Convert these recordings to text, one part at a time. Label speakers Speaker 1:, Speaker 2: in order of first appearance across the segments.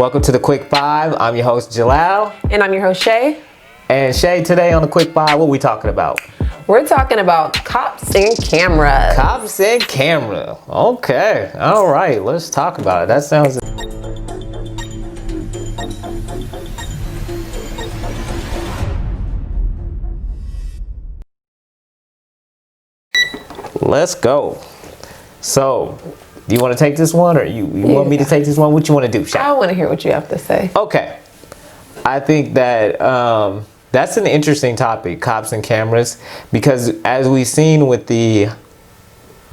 Speaker 1: Welcome to the Quick Five. I'm your host, Jalal.
Speaker 2: And I'm your host, Shay.
Speaker 1: And Shay, today on the Quick Five, what are we talking about?
Speaker 2: We're talking about cops and cameras.
Speaker 1: Cops and camera. Okay. All right. Let's talk about it. That sounds... Let's go. So, do you want to take this one, or you want me to take this one? What you want to do, Shay?
Speaker 2: I want to hear what you have to say.
Speaker 1: Okay. I think that that's an interesting topic, cops and cameras, because as we've seen with the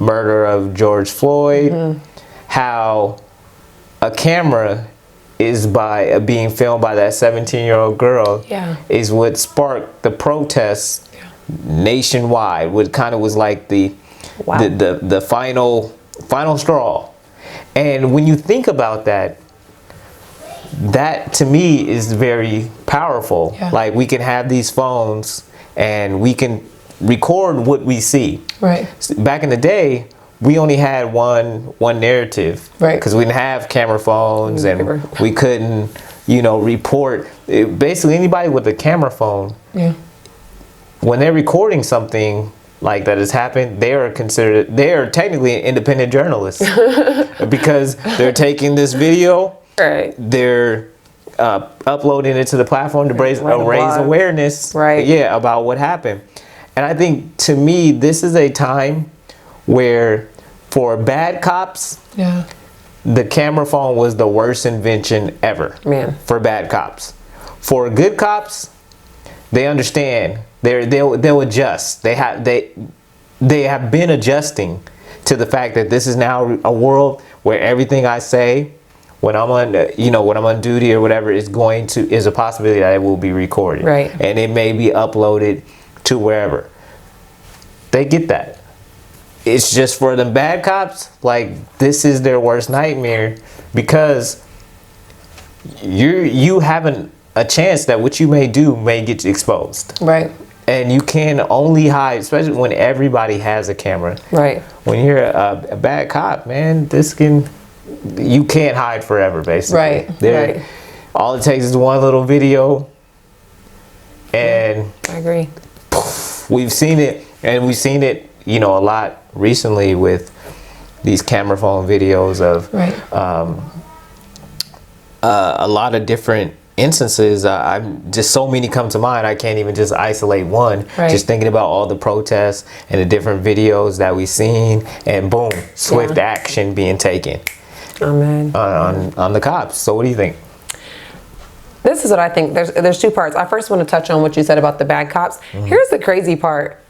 Speaker 1: murder of George Floyd, how a camera is being filmed by that 17-year-old girl is what sparked the protests nationwide. What kind of was like the final straw. And when you think about that to me is very powerful. Like, we can have these phones and we can record what we see. Right. Back in the day, we only had one narrative. Right. Because we didn't have camera phones and we couldn't, report. Basically, anybody with a camera phone, when they're recording something like that has happened, they are technically independent journalists because they're taking this video, they're uploading it to the platform to raise awareness, about what happened. And I think, to me, this is a time where, for bad cops, the camera phone was the worst invention ever. For bad cops. For good cops, they understand. They'll adjust. They have been adjusting to the fact that this is now a world where everything I say when I'm on when I'm on duty or whatever is a possibility that it will be recorded. Right. And it may be uploaded to wherever. They get that. It's just for them bad cops, like, this is their worst nightmare, because you haven't a chance that what you may do may get exposed. Right. And you can only hide, especially when everybody has a camera. Right. When you're a bad cop, man, you can't hide forever, basically. Right. All it takes is one little video, and
Speaker 2: I agree.
Speaker 1: We've seen it, a lot recently with these camera phone videos of a lot of different instances. Just so many come to mind, I can't even just isolate one. Just thinking about all the protests and the different videos that we've seen, and boom, swift action being taken on the cops. So what do you think?
Speaker 2: This is what I think. There's two parts. I first want to touch on what you said about the bad cops. Here's the crazy part.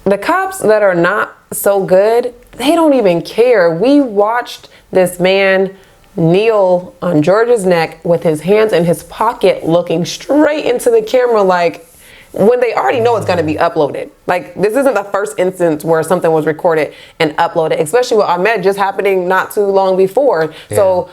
Speaker 2: The cops that are not so good, they don't even care. We watched this man kneel on George's neck with his hands in his pocket, looking straight into the camera, like, when they already know it's going to be uploaded. Like, this isn't the first instance where something was recorded and uploaded, especially with Ahmed just happening not too long before. So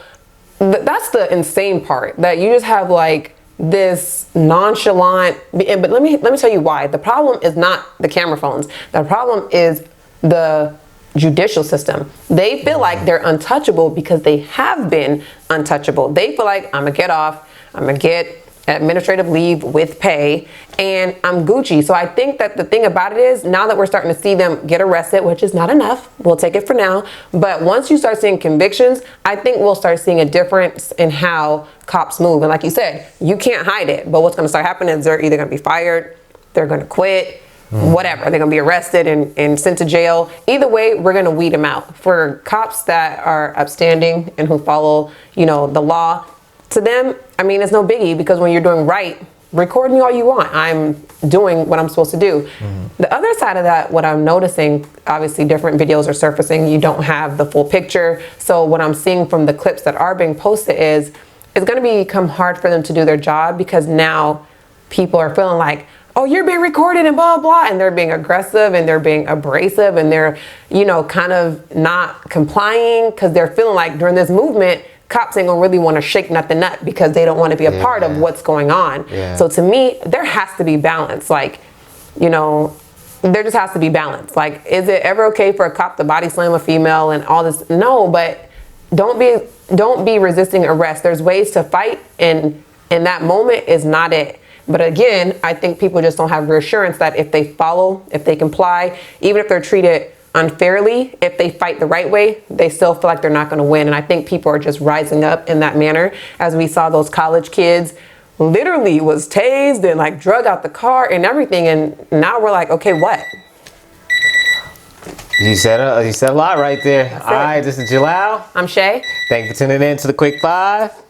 Speaker 2: that's the insane part, that you just have like this nonchalant, but let me tell you why. The problem is not the camera phones. The problem is the judicial system. They feel like they're untouchable because they have been untouchable. They feel like, I'm gonna get off, I'm gonna get administrative leave with pay, and I'm Gucci. So I think that the thing about it is, now that we're starting to see them get arrested, which is not enough, we'll take it for now, but once you start seeing convictions, I think we'll start seeing a difference in how cops move. And like you said, you can't hide it, but what's gonna start happening is they're either gonna be fired, they're gonna quit, whatever, they're gonna be arrested and sent to jail. Either way, we're gonna weed them out. For cops that are upstanding and who follow, the law, to them, I mean, it's no biggie, because when you're doing right, record me all you want. I'm doing what I'm supposed to do. The other side of that, what I'm noticing, obviously different videos are surfacing. You don't have the full picture. So what I'm seeing from the clips that are being posted is, it's gonna become hard for them to do their job, because now people are feeling like, oh, you're being recorded and blah, blah, and they're being aggressive and they're being abrasive and they're, kind of not complying, because they're feeling like during this movement, cops ain't gonna really want to shake nothing up because they don't want to be a part of what's going on. So to me, there has to be balance. Like, there just has to be balance. Like, is it ever okay for a cop to body slam a female and all this? No, but don't be don't be resisting arrest. There's ways to fight, and in that moment is not it. But again, I think people just don't have reassurance that if they follow, if they comply, even if they're treated unfairly, if they fight the right way, they still feel like they're not going to win. And I think people are just rising up in that manner, as we saw those college kids literally was tased and like drug out the car and everything. And now we're like, okay, what?
Speaker 1: You said a lot right there. All right, this is Jalal.
Speaker 2: I'm Shay.
Speaker 1: Thank you for tuning in to the Quick Five.